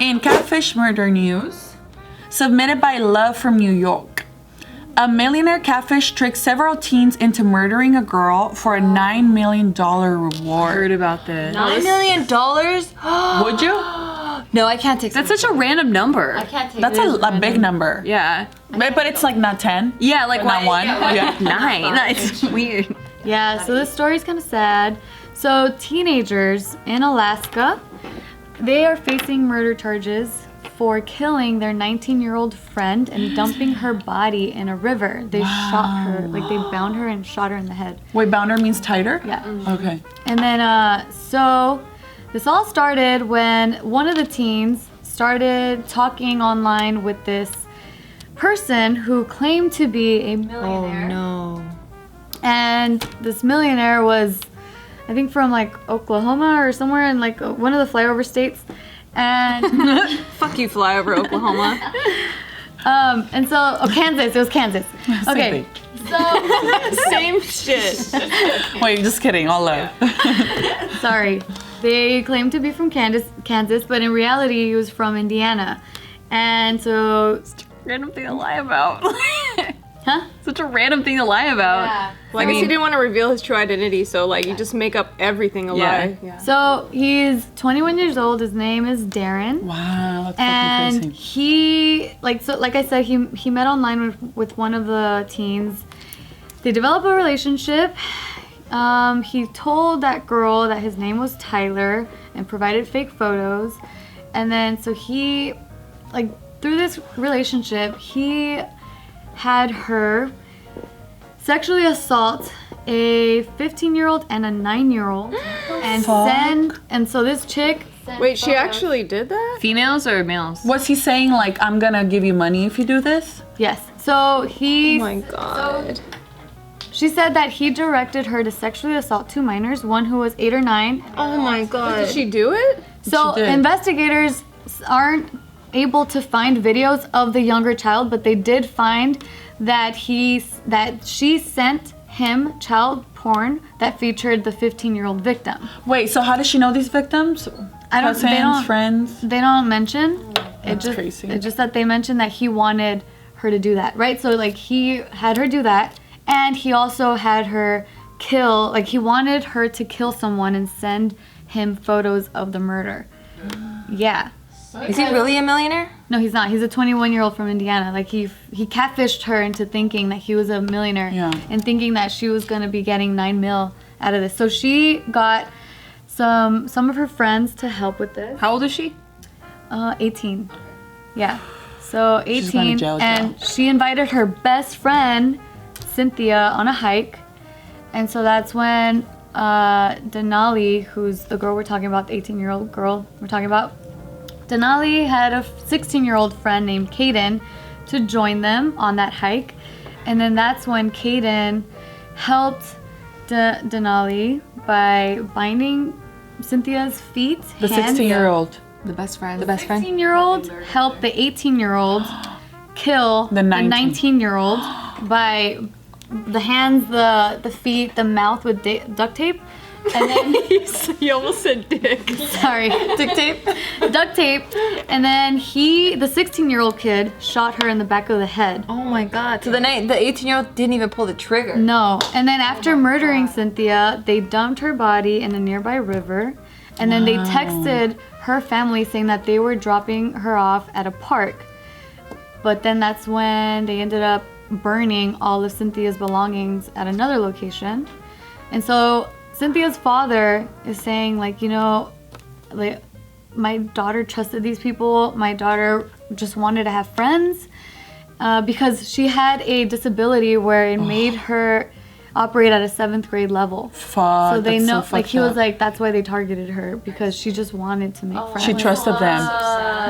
In Catfish Murder News, submitted by Love from New York. A millionaire catfish tricked several teens into murdering a girl for a $9 million reward. Heard about this. $9 million? Would you? No, I can't take. That's such a random number. I can't take. That's a big number. Yeah. But it's like not 10. Yeah, like Not one. Yeah. 9. It's weird. Yeah, so this story's kind of sad. So teenagers in Alaska, they are facing murder charges for killing their 19-year-old friend and dumping her body in a river. They shot her, like they bound her and shot her in the head. Wait, bounder means tighter? Yeah. Okay. And then, so this all started when one of the teens started talking online with this person who claimed to be a millionaire. Oh no. And this millionaire was, I think, from like Oklahoma or somewhere in like one of the flyover states. And Fuck you, flyover Oklahoma. and so Kansas. It was Kansas. Okay. Same shit. Wait, just kidding. All love. Sorry. They claimed to be from Kansas, but in reality he was from Indiana. And so Random thing to lie about. Huh? Such a random thing to lie about. Yeah. Well, I guess he didn't want to reveal his true identity, so like you just make up everything a lie. Yeah. So he's 21 years old. His name is Darren. Wow, that's And fucking crazy. he, like I said, he met online with one of the teens. They developed a relationship. He told that girl that his name was Tyler and provided fake photos. And then so he, like through this relationship, he had her sexually assault a 15-year-old and a 9-year-old and so this chick Wait, she actually did that? Females or males? Was he saying like, I'm gonna give you money if you do this? yes, so he Oh my god. she said that he directed her to sexually assault 2 minors, one who was 8 or 9. Oh my god. Did she do it? So She did. investigators aren't able to find videos of the younger child, but they did find that she sent him child porn that featured the 15-year-old victim. Wait, so how does she know these victims? Cousins, friends? They don't mention. That's crazy. It's just that they mentioned that he wanted her to do that, right? So like he had her do that, and he also had her kill. Like he wanted her to kill someone and send him photos of the murder. Yeah. Is he really a millionaire? No, he's not. He's a 21-year-old from Indiana. Like he catfished her into thinking that he was a millionaire and thinking that she was going to be getting $9 million out of this. So she got some of her friends to help with this. How old is she? 18. Yeah. So She's going to 18, jail. and she invited her best friend Cynthia on a hike, and so that's when Denali, who's the girl we're talking about, the 18-year-old girl we're talking about, Denali had a 16-year-old friend named Caden to join them on that hike. And then that's when Caden helped Denali by binding Cynthia's feet. The 16-year-old. The best friend. The 16-year-old helped the 18-year-old kill the 19-year-old by the hands, the feet, the mouth with duct tape. And then You almost said dick. sorry, duct tape, and then the 16-year-old kid shot her in the back of the head. Oh my god. So the 18-year-old didn't even pull the trigger. No, and then after murdering Cynthia, they dumped her body in a nearby river, and then they texted her family saying that they were dropping her off at a park. But then that's when they ended up burning all of Cynthia's belongings at another location. And so Cynthia's father is saying, like, you know, like, my daughter trusted these people. My daughter just wanted to have friends because she had a disability where it made her operate at a 7th grade level. Fuck. So they that's know, so like, fucked he was up. like, that's why they targeted her, because she just wanted to make friends. She trusted them.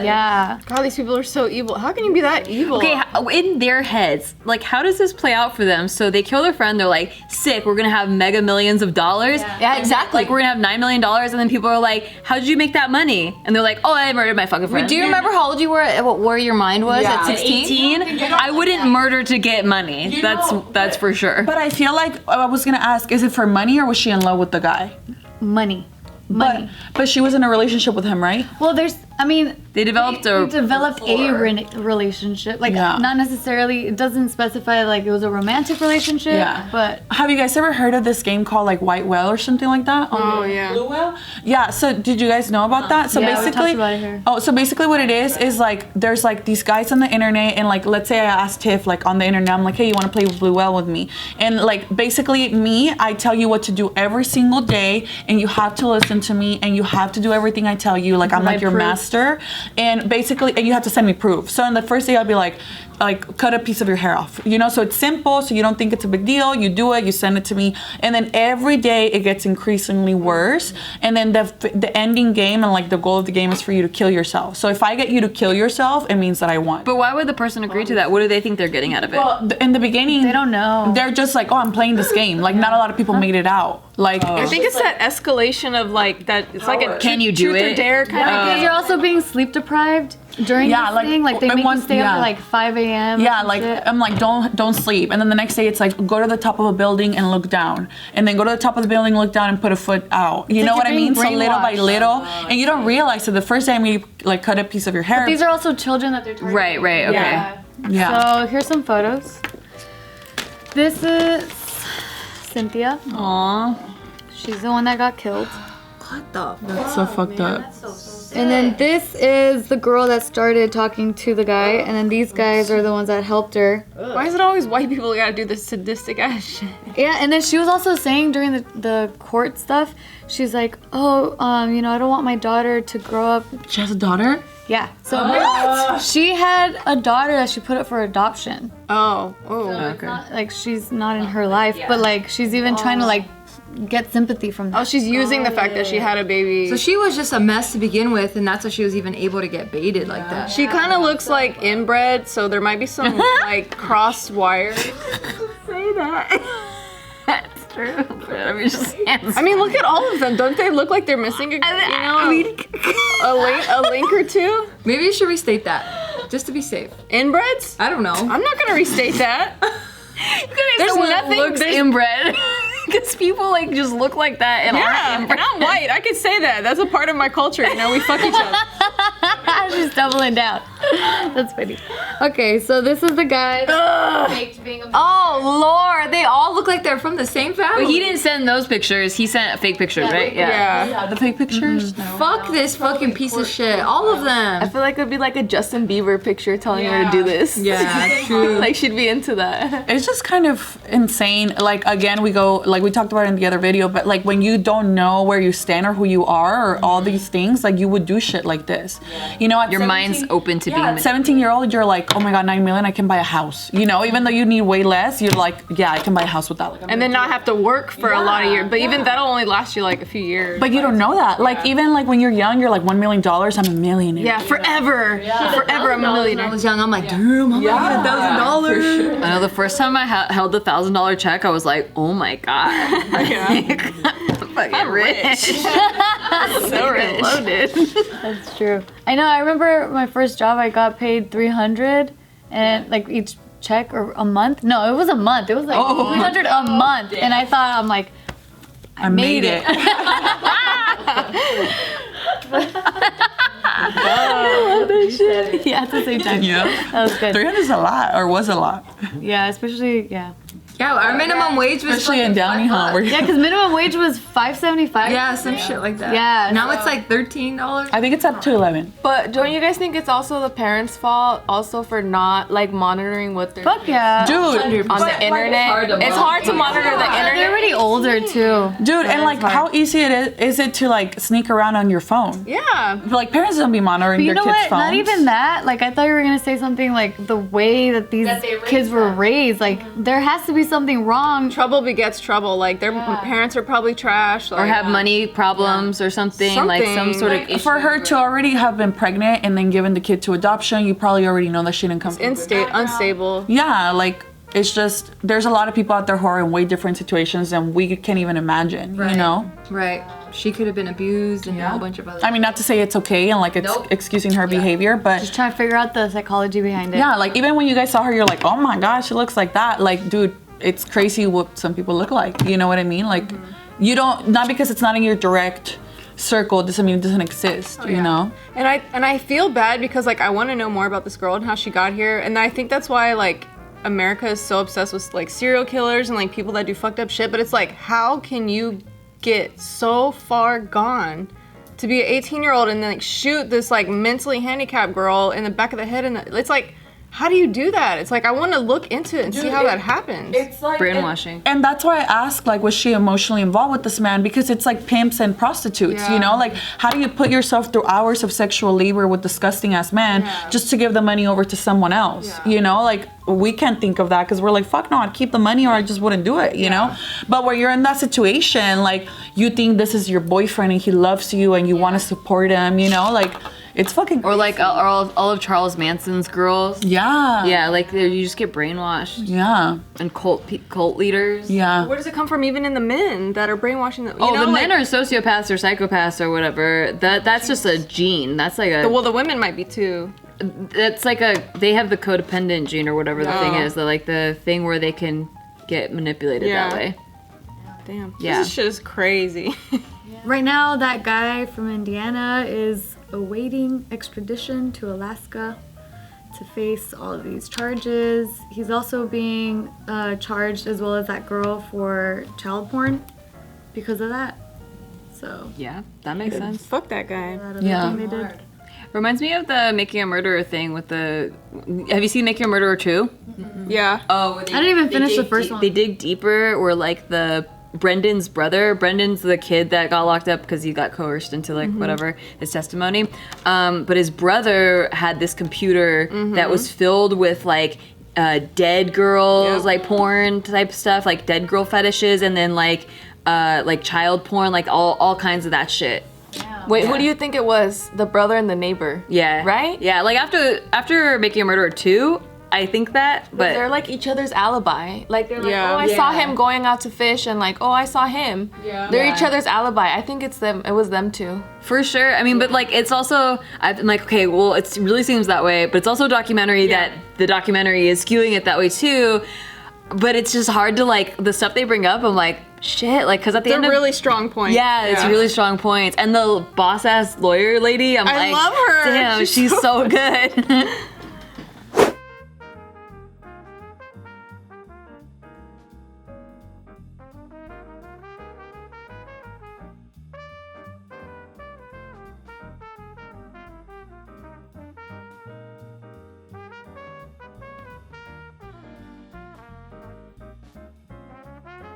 Yeah. God, these people are so evil. How can you be that evil? Okay, in their heads, like, how does this play out for them? So they kill their friend, they're like, sick, we're gonna have mega millions of dollars. Yeah, exactly. Like, we're gonna have $9 million, and then people are like, how did you make that money? And they're like, oh, I murdered my fucking friend. Do you remember how old you were? Where your mind was at At 16? 18? I wouldn't murder to get money. That's for sure. But I feel like I was gonna ask, is it for money or was she in love with the guy? Money. But she was in a relationship with him, right? Well, there's I mean, They developed they developed a relationship. Like, not necessarily, it doesn't specify like it was a romantic relationship. Yeah. But have you guys ever heard of this game called like White Whale or something like that? Oh, yeah. Blue Whale? Yeah, so did you guys know about that? So Yeah, we basically, talked about it here. oh, so basically what it is like there's like these guys on the internet, and like let's say I asked Tiff like on the internet, I'm like, hey, you want to play Blue Whale with me? And like basically I tell you what to do every single day, and you have to listen to me, and you have to do everything I tell you. Like I'm like your master, and basically, and you have to send me proof. So on the first day I'll be like cut a piece of your hair off, you know, so it's simple, so you don't think it's a big deal. You do it, you send it to me, and then every day it gets increasingly worse, and then the ending game and like the goal of the game is for you to kill yourself. So if I get you to kill yourself, it means that I won. But why would the person agree to that? What do they think they're getting out of it? Well, in the beginning, they don't know. They're just like, oh, I'm playing this game. Like not a lot of people made it out. Like I think it's that escalation of like that. It's like a Can you do truth or it? dare kind of. Because you're also being sleep deprived during this thing. Like they make you stay up to like 5 a.m. Yeah, like I'm like don't sleep, and then the next day it's like go to the top of a building and look down, and then go to the top of the building, look down, and put a foot out. You know what I mean? So little by little, and you don't realize that the first time you like cut a piece of your hair. But these are also children that they're targeting. Right, okay. Yeah. So here's some photos. This is Cynthia. Aww. She's the one that got killed. What the? That's so fucked up. And then this is the girl that started talking to the guy, and then these guys are the ones that helped her. Why is it always white people gotta do this sadistic ass shit? Yeah, and then she was also saying during the court stuff, she's like, oh, you know, I don't want my daughter to grow up. She has a daughter? Yeah. So she had a daughter that she put up for adoption. Oh. Okay. Like she's not in her life, but like she's even trying to like get sympathy from that. Oh, she's using the fact that she had a baby. So she was just a mess to begin with, and that's why she was even able to get baited like that. She kind of looks like inbred, so there might be some like crossed wires. Say that. That's true. I mean, look at all of them. Don't they look like they're missing a link or two? Maybe you should restate that, just to be safe. Inbreds? I don't know. I'm not gonna restate that. There's nothing. Looks inbred. Because people like just look like that and Yeah, aren't and I'm white. I could say that. That's a part of my culture. You know, we fuck each other. She's doubling down. That's funny. Okay, so this is the guy that faked being a Oh Lord, they all look like they're from the same family. But he didn't send those pictures. He sent fake pictures, right? Yeah. The fake pictures? Fuck this fucking piece of shit. All of I them. feel like it'd be like a Justin Bieber picture telling her to do this. Yeah, true. Like she'd be into that. It's just kind of insane. Like again, we go like we talked about it in the other video, but like when you don't know where you stand or who you are or all these things, like you would do shit like this. You know, at Your 17 mind's open to being at 17-year-old, you're like, oh my god, 9 million, I can buy a house. You know, even though you need way less, you're like, yeah, I can buy a house with that. Like, And then not have to work for a lot of years. But even that'll only last you like a few years. but you don't know that. Like even like when you're young, you're like $1 million, I'm a millionaire. Yeah, forever. Forever I'm a When I millionaire. was young, I'm like, damn, I'm gonna get $1,000. I know the first time I held the $1,000 check, I was like, oh my god. I'm fucking rich. So rich. Loaded. That's true. I know. I remember my first job. I got paid $300, and like each check or a month. No, it was a month. It was like $300 a month, and I thought I'm like, I made it. yeah, at the same time. Yeah. That was good. 300 is a lot, or was a lot. Yeah, especially Yeah, our minimum wage was Especially in Downey, huh? where- yeah, because minimum wage was $5.75. Yeah, some shit like that. Yeah, Now so- it's like $13. I think it's up to 11. But don't you guys think it's also the parents' fault also for not like monitoring what they're Fuck yeah. Dude, on the internet? It's hard to monitor the They're internet. already older too. dude, and like how easy is it to like sneak around on your phone? Yeah. Like parents don't be monitoring But you their know kids' what? phones. Not even that. Like I thought you were gonna say something like the way that these kids were raised. Like there has to be something wrong. Trouble begets trouble. Like their parents are probably trash. Like, Or have money problems or something, like some sort of issue. For her to already have been pregnant and then given the kid to adoption, you probably already know that she didn't come from unstable. Yeah, like it's just there's a lot of people out there who are in way different situations than we can't even imagine. You know? Right. She could have been abused and a whole bunch of other. I mean, not to say it's okay and like it's excusing her behavior, but Just trying to figure out the psychology behind it. yeah, like even when you guys saw her, you're like, oh my gosh, she looks like that. Like, dude, it's crazy what some people look like. You know what I mean? Like, you don't, not because it's not in your direct circle doesn't mean it doesn't exist, you know? And I feel bad because like I want to know more about this girl and how she got here, and I think that's why like America is so obsessed with like serial killers and like people that do fucked up shit. But it's like, how can you get so far gone to be an 18-year-old and then like shoot this like mentally handicapped girl in the back of the head? And it's like, how do you do that? It's like, I want to look into it and see how that happens. It's like brainwashing. And that's why I asked, like, was she emotionally involved with this man? Because it's like pimps and prostitutes, you know? Like, how do you put yourself through hours of sexual labor with disgusting ass men just to give the money over to someone else? You know, like, we can't think of that because we're like, fuck no, I'd keep the money or I just wouldn't do it, you know? But where you're in that situation, like, you think this is your boyfriend and he loves you and you want to support him, you know? Like, it's fucking Or like all of Charles Manson's girls. Yeah, like you just get brainwashed. Yeah. And cult leaders. Yeah. Where does it come from? Even in the men that are brainwashing them. The men are sociopaths or psychopaths or whatever. That's just a gene. That's like a. Well, the women might be too. That's like they have the codependent gene or whatever the thing is. The thing where they can get manipulated that way. Damn. Yeah. This shit is crazy. Right now, that guy from Indiana is awaiting extradition to Alaska to face all of these charges. He's also being charged, as well as that girl, for child porn because of that. So Yeah, that makes sense. Fuck that guy. that other thing they did. Reminds me of the Making a Murderer thing with the. Have you seen Making a Murderer 2? Yeah. Oh, I didn't even finish the first one. They dig deeper, where like Brendan's brother. Brendan's the kid that got locked up because he got coerced into like whatever his testimony. But his brother had this computer that was filled with like dead girls, like porn type stuff, like dead girl fetishes, and then like child porn, like all kinds of that shit. Wait, who do you think it was? The brother and the neighbor? Yeah. Right? Yeah. Like after Making a Murderer 2. I think that, but they're like each other's alibi. Like they're like, Yeah. oh, I saw him going out to fish, and like, oh, I saw him. Yeah. They're each other's alibi. I think it's them. It was them too. for sure. I mean, but like it's also I'm like, okay, well, it really seems that way, but it's also a documentary that the documentary is skewing it that way too. But it's just hard to like the stuff they bring up. I'm like, shit, like because at the end They're of really strong points. yeah, it's really strong points. And the boss ass lawyer lady, I'm like, love her. damn, she's so good.